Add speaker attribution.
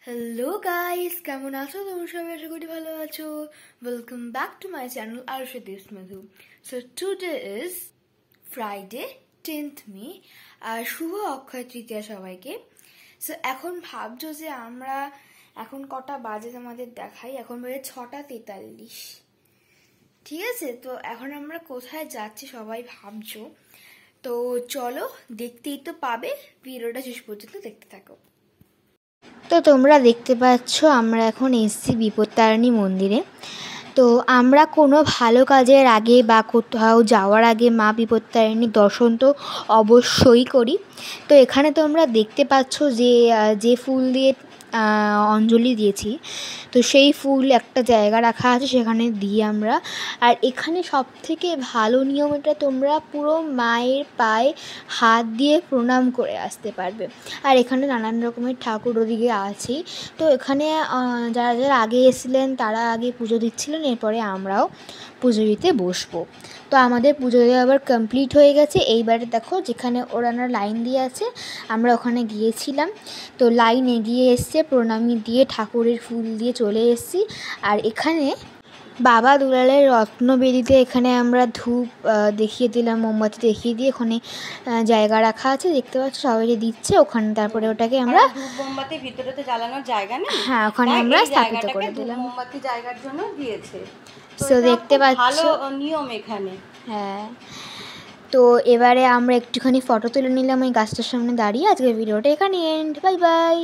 Speaker 1: Hello guys, কেমন আছো? তোমরা সবাই আশা করি ভালো আছো। Welcome back to my channel Arushdeep Madhu. So today is Friday 10th May আর শুভ অক্ষয় তৃতীয়া সবাইকে। সো এখন ভাবছো যে আমরা এখন কটা বাজে তোমাদের দেখাই। এখন বাজে 6:43। ঠিক আছে, তো এখন আমরা কোথায় যাচ্ছি সবাই ভাবছো। তো চলো, দেখতেই তো পাবে, ভিডিওটা শেষ পর্যন্ত দেখতে থাকো।
Speaker 2: তো তোমরা দেখতে পাচ্ছ আমরা এখন এসেছি বিপত্তারিণী মন্দিরে। তো আমরা কোনো ভালো কাজের আগে বা কোথাও যাওয়ার আগে মা বিপত্তারিণীর দর্শন তো অবশ্যই করি। তো এখানে তোমরা দেখতে পাচ্ছ যে ফুল দিয়ে অঞ্জলি দিয়েছি, তো সেই ফুল একটা জায়গা রাখা আছে, সেখানে দিই আমরা। আর এখানে সবথেকে ভালো নিয়ম এটা, তোমরা পুরো মায়ের পায়ে হাত দিয়ে প্রণাম করে আসতে পারবে। আর এখানে নানান রকমের ঠাকুর ওদিকে আছেই। তো এখানে যারা যারা আগে এসেছিলেন তারা আগে পুজো দিচ্ছিলেন, এরপরে আমরাও পুজো দিতে বসবো। তো আমাদের পুজো দেওয়া আবার কমপ্লিট হয়ে গেছে। এইবারে দেখো যেখানে ওরানা লাইন দিয়ে আছে, আমরা ওখানে গিয়েছিলাম। তো লাইন এগিয়ে এসছে, প্রণামী দিয়ে ঠাকুরের ফুল দিয়ে চলে এসেছি। আর এখানে বাবা দুলালের রত্নবেদিতে এখানে আমরা ধূপ দেখিয়ে দিলাম, মোমবাতি দেখিয়ে দিয়ে ওখানে জায়গা রাখা আছে, দেখতে পাচ্ছ সবাই যে দিচ্ছে ওখানে। তারপরে ওটাকে আমরা
Speaker 3: ধূপ মোমবাতি ভিতরে তো জ্বালানোর জায়গা নেই,
Speaker 2: হ্যাঁ ওখানে আমরা স্থাপিত করে দিলাম।
Speaker 3: মোমবাতি জায়গার জন্য দিয়েছে।
Speaker 2: তো দেখতে পাচ্ছ
Speaker 3: ভালো নিয়ম এখানে।
Speaker 2: হ্যাঁ, তো এবারে আমরা একটুখানি ফটো তুলে নিলাম ওই গাছটার সামনে দাঁড়িয়ে। আজকের ভিডিওটা এখানে এন্ড। Bye bye.